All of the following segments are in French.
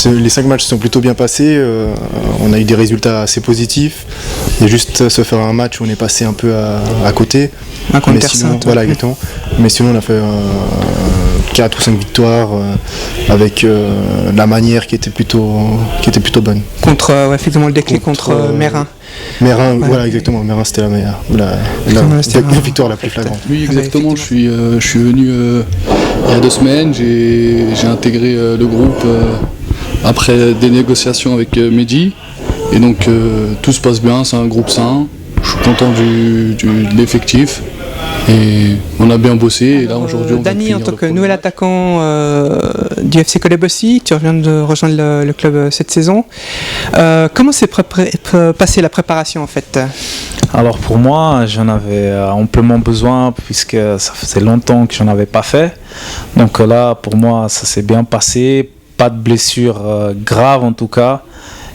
les 5 matchs se sont plutôt bien passés. On a eu des résultats assez positifs. Et juste se faire un match où on est passé un peu à côté. Un contre sinon, voilà, exactement. Mais sinon, on a fait 4 ou 5 victoires avec la manière qui était plutôt bonne. Effectivement, le déclic contre Mérin. Mérin, voilà, exactement. Mérin, c'était la victoire la plus flagrante. Oui, exactement. Je suis venu il y a 2 semaines. J'ai intégré le groupe après des négociations avec Mehdi. Et donc tout se passe bien, c'est un groupe sain. Je suis content de l'effectif. Et on a bien bossé. Et là aujourd'hui, Dany, en tant que nouvel attaquant du FC Colebossi, tu reviens de rejoindre le club cette saison. Comment s'est passée la préparation en fait? Alors pour moi, j'en avais amplement besoin puisque ça faisait longtemps que j'en avais pas fait. Donc là, pour moi, ça s'est bien passé. Pas de blessure grave en tout cas.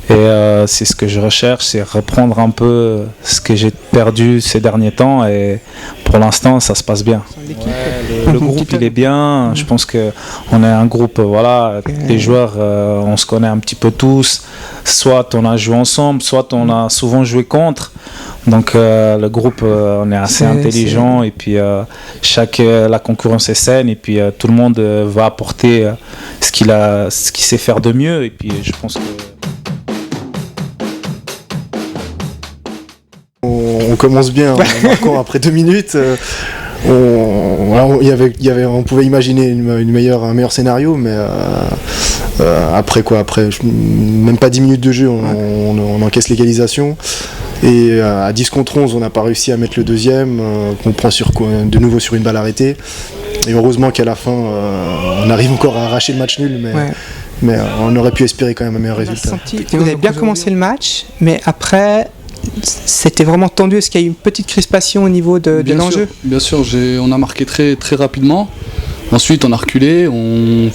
Et c'est ce que je recherche, c'est reprendre un peu ce que j'ai perdu ces derniers temps. Et pour l'instant, ça se passe bien. Ouais, le groupe, il est bien. Je pense qu'on est un groupe, voilà, les joueurs, on se connaît un petit peu tous. Soit on a joué ensemble, soit on a souvent joué contre. Donc le groupe, on est assez intelligent. Et puis la concurrence est saine. Et puis tout le monde va apporter ce qu'il sait faire de mieux. Et puis je pense que... On commence bien en marquant après 2 minutes. On pouvait imaginer un meilleur scénario, mais après même pas 10 minutes de jeu, on encaisse l'égalisation. Et à 10 contre 11, on n'a pas réussi à mettre le deuxième, qu'on prend de nouveau sur une balle arrêtée. Et heureusement qu'à la fin, on arrive encore à arracher le match nul, mais on aurait pu espérer quand même un meilleur résultat. Vous avez bien commencé le match, mais après... C'était vraiment tendu. Est-ce qu'il y a eu une petite crispation au niveau de l'enjeu? Bien sûr, on a marqué très, très rapidement. Ensuite, on a reculé. On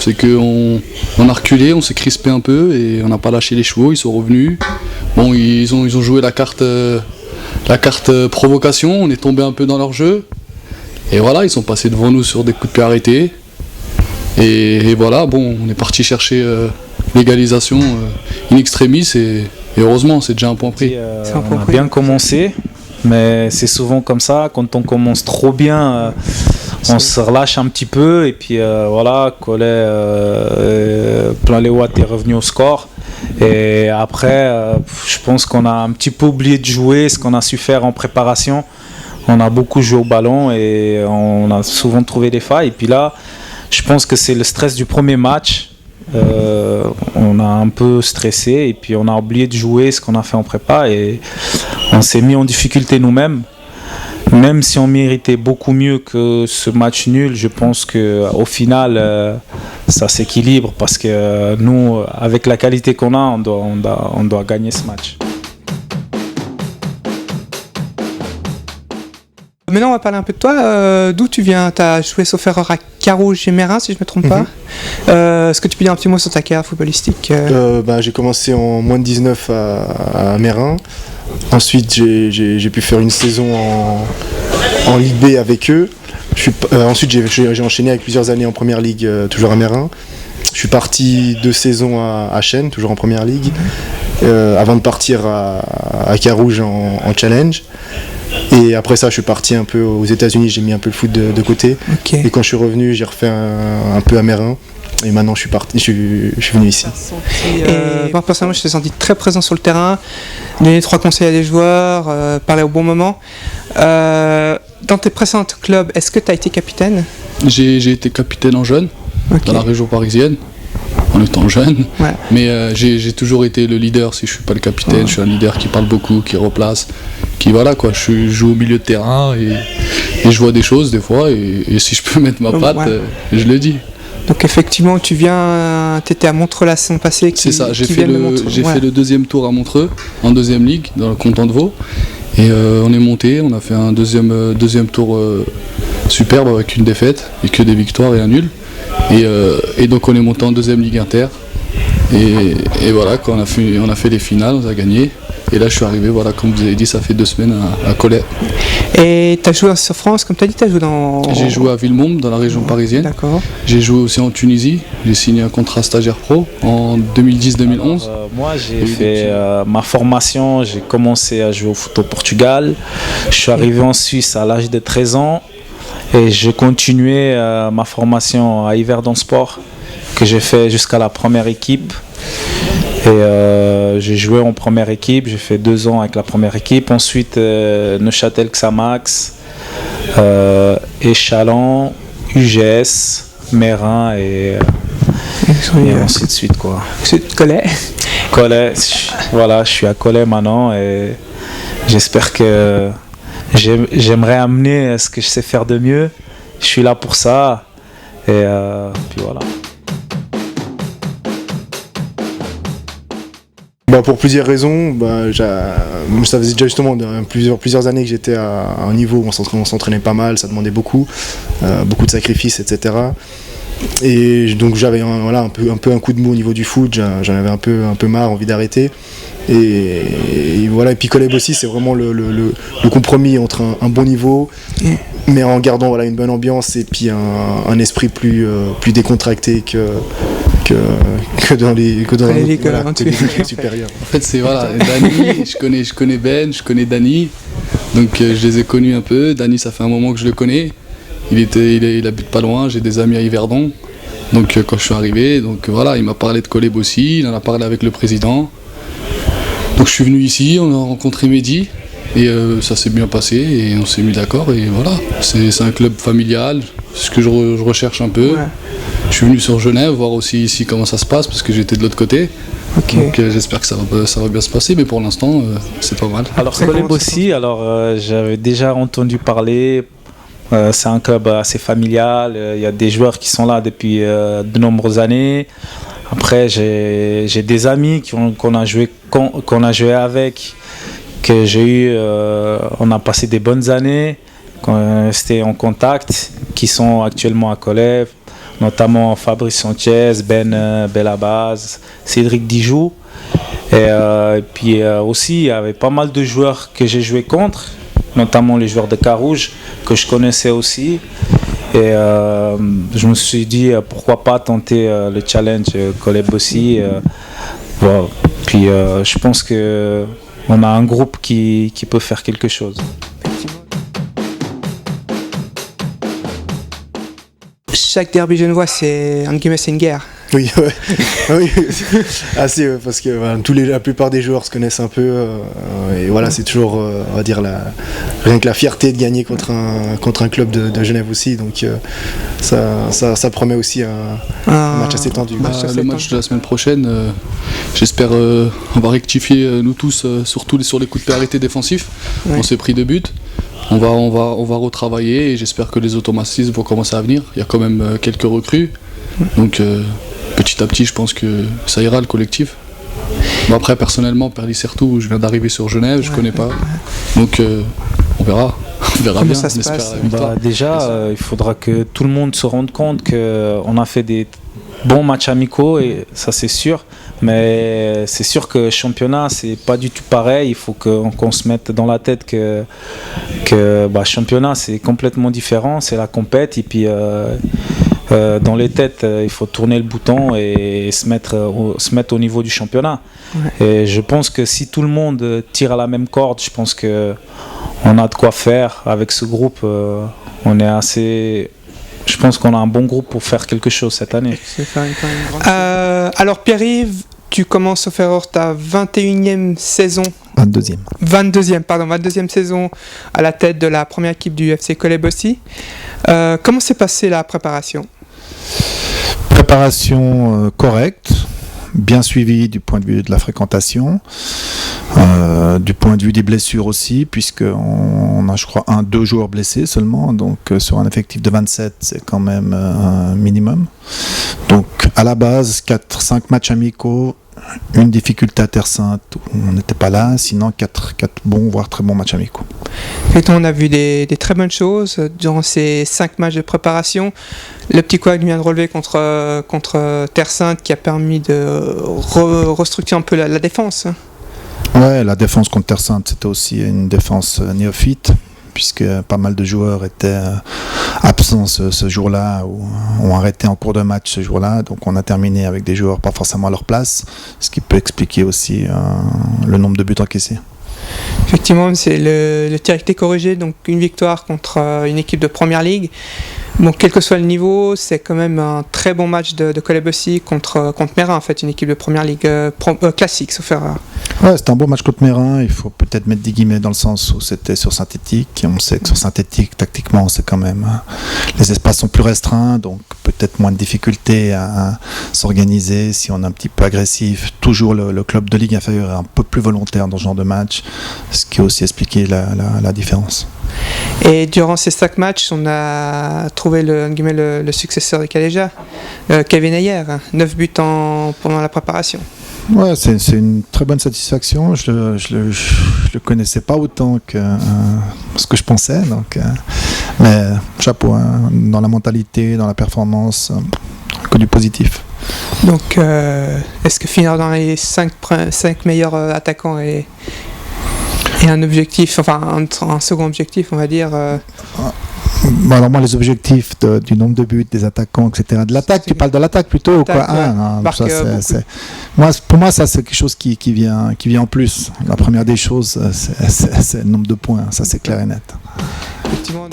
a reculé, on s'est crispé un peu et on n'a pas lâché les chevaux. Ils sont revenus. Bon, ils ont joué la carte provocation. On est tombé un peu dans leur jeu. Et voilà, ils sont passés devant nous sur des coups de pied arrêtés. Et voilà, bon, on est parti chercher l'égalisation in extremis et heureusement, c'est déjà un point pris. On a bien commencé, mais c'est souvent comme ça. Quand on commence trop bien, on se relâche un petit peu. Et puis voilà, Collet, Plain-les-Ouates est revenu au score. Et après, je pense qu'on a un petit peu oublié de jouer ce qu'on a su faire en préparation. On a beaucoup joué au ballon et on a souvent trouvé des failles. Et puis là, je pense que c'est le stress du premier match. On a un peu stressé et puis on a oublié de jouer ce qu'on a fait en prépa et on s'est mis en difficulté nous-mêmes. Même si on méritait beaucoup mieux que ce match nul, je pense qu'au final ça s'équilibre parce que nous, avec la qualité qu'on a, on doit gagner ce match. Maintenant, on va parler un peu de toi. D'où tu viens? Tu as joué sauf erreur à Carouge et Mérin, si je ne me trompe pas. Est-ce que tu peux dire un petit mot sur ta carrière footballistique? J'ai commencé en moins de 19 à Mérin. Ensuite, j'ai pu faire une saison en Ligue B avec eux. Ensuite, j'ai enchaîné avec plusieurs années en Première Ligue, toujours à Mérin. Je suis parti 2 saisons à Chêne, toujours en Première Ligue, avant de partir à Carouge en Challenge. Et après ça, je suis parti un peu aux États-Unis, j'ai mis un peu le foot de côté. Okay. Et quand je suis revenu, j'ai refait un peu à Mérin. Et maintenant, je suis venu ici. Et moi, personnellement, je t'ai senti très présent sur le terrain, donner 3 conseils à des joueurs, parler au bon moment. Dans tes précédents clubs, est-ce que tu as été capitaine? J'ai été capitaine en jeune, dans la région parisienne, en étant jeune. Ouais. Mais j'ai toujours été le leader. Si je suis pas le capitaine, je suis un leader qui parle beaucoup, qui replace, qui voilà quoi. Je joue au milieu de terrain et je vois des choses des fois. Et si je peux mettre ma patte, je le dis. Donc effectivement, tu étais à Montreux la saison passée. C'est ça, j'ai fait le deuxième tour à Montreux, en deuxième ligue, dans le canton de Vaud. Et on est monté, on a fait un deuxième tour superbe avec une défaite et que des victoires et un nul. Et donc on est monté en deuxième ligue inter. Et voilà, quand on a fait les finales, on a gagné. Et là, je suis arrivé, voilà, comme vous avez dit, ça fait 2 semaines à Cholet. Et tu as joué sur France, comme tu as dit, tu as joué dans... J'ai joué à Villemomble, dans la région parisienne. D'accord. J'ai joué aussi en Tunisie. J'ai signé un contrat stagiaire pro en 2010-2011. Moi, j'ai fait ma formation. J'ai commencé à jouer au foot au Portugal. Je suis arrivé en Suisse à l'âge de 13 ans. Et j'ai continué ma formation à Yverdon Sport, que j'ai fait jusqu'à la première équipe. Et j'ai joué en première équipe, j'ai fait 2 ans avec la première équipe. Ensuite, Neuchâtel Xamax, Échalon, UGS, Mérin et ainsi de suite, quoi. Cholet, voilà, je suis à Cholet maintenant et j'espère que j'aimerais amener ce que je sais faire de mieux. Je suis là pour ça et puis voilà. Pour plusieurs raisons, ça faisait déjà justement plusieurs années que j'étais à un niveau où on s'entraînait pas mal, ça demandait beaucoup de sacrifices, etc. Et donc j'avais un peu un coup de mou au niveau du foot, j'en avais un peu marre, envie d'arrêter. Et voilà, et puis Cholet aussi, c'est vraiment le compromis entre un bon niveau, mais en gardant une bonne ambiance et puis un esprit plus décontracté que dans les ligues supérieures. En fait, c'est Dany, je connais Ben, je connais Dany, donc je les ai connus un peu. Dany, ça fait un moment que je le connais. Il habite pas loin, j'ai des amis à Yverdon. Donc quand je suis arrivé, il m'a parlé de Cholet aussi, il en a parlé avec le président. Donc je suis venu ici, on a rencontré Mehdi et ça s'est bien passé et on s'est mis d'accord et voilà. C'est un club familial, c'est ce que je recherche un peu. Ouais. Je suis venu sur Genève voir aussi ici comment ça se passe parce que j'étais de l'autre côté. Okay. Donc j'espère que ça va bien se passer, mais pour l'instant c'est pas mal. Alors Cholet aussi, j'avais déjà entendu parler. C'est un club assez familial, il y a des joueurs qui sont là depuis de nombreuses années. Après, j'ai des amis qu'on a joué avec, que j'ai eu, on a passé des bonnes années, qu'on est resté en contact, qui sont actuellement à Cholet, notamment Fabrice Sanchez, Ben Belabaz, Cédric Dijou. Et puis aussi, il y avait pas mal de joueurs que j'ai joué contre, notamment les joueurs de Carouge, que je connaissais aussi. Et je me suis dit pourquoi pas tenter le challenge Cholet Bossy. Voilà. Puis je pense qu'on a un groupe qui peut faire quelque chose. Chaque derby genevois, c'est une guerre. Oui, ouais. Oui. Assez, parce que la plupart des joueurs se connaissent un peu. Et voilà, c'est toujours, on va dire, rien que la fierté de gagner contre un club de Genève aussi. Donc ça promet aussi un match assez tendu. Le match de la semaine prochaine, j'espère on va rectifier nous tous, surtout sur les coups de pied arrêtés défensifs. Ouais. On s'est pris 2 buts. On va retravailler et j'espère que les automatismes vont commencer à venir. Il y a quand même quelques recrues. Donc petit à petit, je pense que ça ira le collectif. Bon, après, personnellement, Perly Sertou, je viens d'arriver sur Genève, je connais pas. Donc on verra. On verra bien, ça se passe. Déjà, il faudra que tout le monde se rende compte qu'on a fait des bons matchs amicaux, et ça c'est sûr. Mais c'est sûr que championnat, c'est pas du tout pareil. Il faut qu'on se mette dans la tête que championnat, c'est complètement différent. C'est la compète, et puis dans les têtes, il faut tourner le bouton et se mettre au niveau du championnat. Ouais. Et je pense que si tout le monde tire à la même corde, je pense qu'on a de quoi faire avec ce groupe. On est assez... Je pense qu'on a un bon groupe pour faire quelque chose cette année. Alors Pierre-Yves, tu commences au Ferreur ta 21e saison. 22e saison à la tête de la première équipe du FC Cholet Bossy. Comment s'est passée la préparation ? Préparation correcte, bien suivie du point de vue de la fréquentation, du point de vue des blessures aussi, puisqu'on a, je crois, 2 joueurs blessés seulement, donc sur un effectif de 27, c'est quand même un minimum. Donc à la base, 4-5 matchs amicaux, une difficulté à Terre Sainte où on n'était pas là, sinon 4 bons, voire très bons matchs amicaux. Effectivement, on a vu des très bonnes choses durant ces 5 matchs de préparation. Le petit couac vient de relever contre Terre Sainte qui a permis de restructurer un peu la défense. Ouais, la défense contre Terre Sainte, c'était aussi une défense néophyte, puisque pas mal de joueurs étaient absents ce jour-là, ou ont arrêté en cours de match ce jour-là. Donc on a terminé avec des joueurs pas forcément à leur place, ce qui peut expliquer aussi le nombre de buts encaissés. Effectivement, c'est le tir a été corrigé, donc une victoire contre une équipe de Première Ligue. Bon, quel que soit le niveau, c'est quand même un très bon match de Colebossi contre Mérin, en fait, une équipe de Première Ligue classique, sauf erreur. Ouais, c'était un bon match contre Mérin. Il faut peut-être mettre des guillemets dans le sens où c'était sur synthétique. On sait que sur synthétique, tactiquement, c'est quand même les espaces sont plus restreints, donc peut-être moins de difficultés à s'organiser si on est un petit peu agressif. Toujours le club de Ligue inférieure est un peu plus volontaire dans ce genre de match, ce qui a aussi expliqué la différence. Et durant ces 5 matchs, on a trouvé le successeur de Calleja, Kevin Ayer, 9 buts pendant la préparation. Ouais, c'est une très bonne satisfaction. Je le connaissais pas autant que ce que je pensais, donc, mais chapeau, hein, dans la mentalité, dans la performance, que du positif. Donc, est-ce que finir dans les 5 meilleurs attaquants est un objectif, enfin un second objectif, on va dire Bon, alors moi, les objectifs du nombre de buts, des attaquants, etc. De l'attaque, tu parles de l'attaque plutôt ou quoi? Pour moi, ça c'est quelque chose qui vient en plus. La première des choses, c'est le nombre de points, ça c'est clair et net. Effectivement.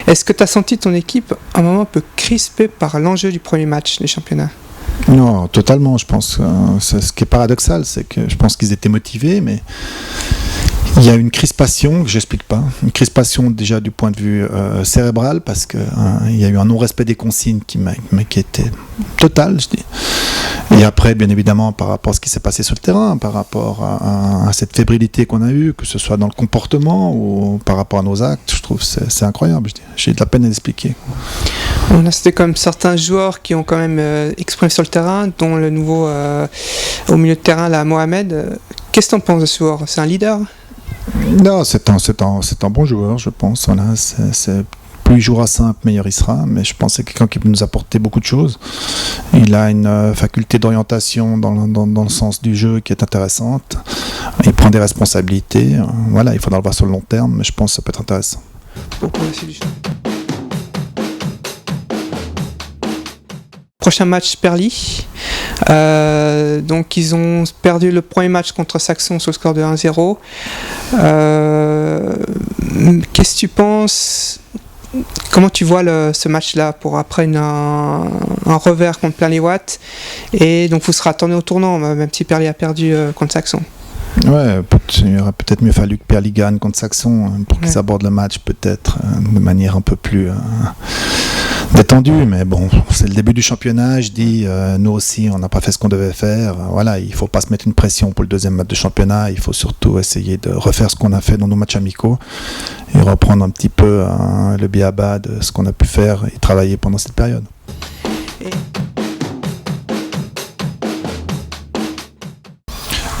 Est-ce que tu as senti ton équipe à un moment un peu crispée par l'enjeu du premier match des championnats? Non, totalement. Je pense ce qui est paradoxal, c'est que je pense qu'ils étaient motivés, mais il y a une crispation que j'explique pas. Une crispation déjà du point de vue cérébral, parce que il y a eu un non-respect des consignes qui était total, je dis. Et après, bien évidemment, par rapport à ce qui s'est passé sur le terrain, par rapport à cette fébrilité qu'on a eue, que ce soit dans le comportement ou par rapport à nos actes, je trouve que c'est incroyable. Je dis. J'ai de la peine à l'expliquer. On a cité comme certains joueurs qui ont quand même exprimé sur le terrain, dont le nouveau au milieu de terrain, là, Mohamed. Qu'est-ce que tu en penses de ce joueur? C'est un leader? Non, c'est un bon joueur, je pense. Voilà, plus il jouera simple, meilleur il sera. Mais je pense que c'est quelqu'un qui peut nous apporter beaucoup de choses. Il a une faculté d'orientation dans le sens du jeu qui est intéressante. Il prend des responsabilités. Voilà, il faudra le voir sur le long terme, mais je pense que ça peut être intéressant. Prochain match, Perly. Donc ils ont perdu le premier match contre Saxon sur le score de 1-0. Qu'est-ce que tu penses? Comment tu vois ce match-là pour après un revers contre Plain-les-Ouates, et donc vous serez attendu au tournant, même si Perly a perdu contre Saxon? Ouais, il aurait peut-être mieux fallu que Perly gagne contre Saxon pour qu'ils abordent le match peut-être de manière un peu plus détendu, mais bon, c'est le début du championnat. Je dis, nous aussi, on n'a pas fait ce qu'on devait faire. Voilà, il ne faut pas se mettre une pression pour le deuxième match de championnat. Il faut surtout essayer de refaire ce qu'on a fait dans nos matchs amicaux et reprendre un petit peu le b.a.-ba de ce qu'on a pu faire et travailler pendant cette période.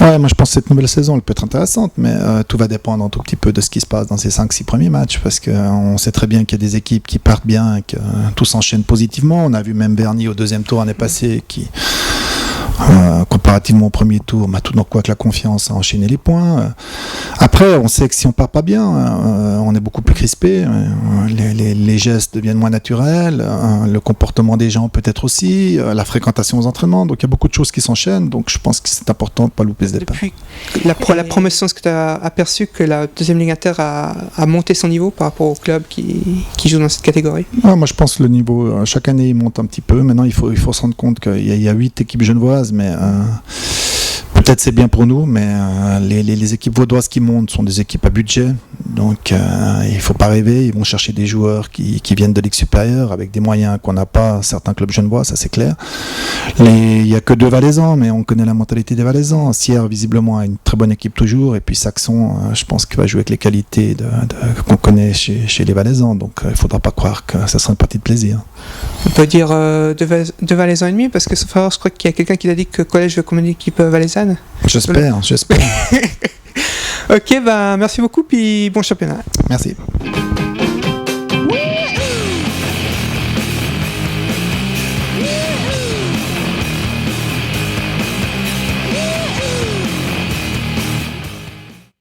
Ouais, moi je pense que cette nouvelle saison elle peut être intéressante, mais tout va dépendre un tout petit peu de ce qui se passe dans ces 5-6 premiers matchs, parce qu'on sait très bien qu'il y a des équipes qui partent bien et que tout s'enchaîne positivement. On a vu même Berny au deuxième tour l'année passée qui, comparativement au premier tour, m'a tout dans quoi que la confiance a enchaîné les points. Après, on sait que si on part pas bien, on est beaucoup plus crispé, les gestes deviennent moins naturels, le comportement des gens peut-être aussi, la fréquentation aux entraînements, donc il y a beaucoup de choses qui s'enchaînent, donc je pense que c'est important de ne pas louper ce départ. Depuis la promotion, est-ce que tu as aperçu que la deuxième Ligue Inter a monté son niveau par rapport aux clubs qui jouent dans cette catégorie? Ouais, moi je pense que le niveau, chaque année il monte un petit peu. Maintenant il faut se rendre compte qu'il y a 8 équipes genevoises, mais peut-être c'est bien pour nous, mais les équipes vaudoises qui montent sont des équipes à budget. Donc il ne faut pas rêver, ils vont chercher des joueurs qui viennent de ligue supérieure avec des moyens qu'on n'a pas certains clubs genevois, ça c'est clair. Il n'y a que 2 Valaisans, mais on connaît la mentalité des Valaisans. Sierre visiblement a une très bonne équipe toujours, et puis Saxon, je pense qu'il va jouer avec les qualités qu'on connaît chez les Valaisans. Donc il ne faudra pas croire que ça sera une partie de plaisir. On peut dire 2 Valaisans et demi, parce que je crois qu'il y a quelqu'un qui a dit que le collège veut combien d'équipes valaisannes. J'espère. Ok, bah merci beaucoup, puis bon championnat. Merci.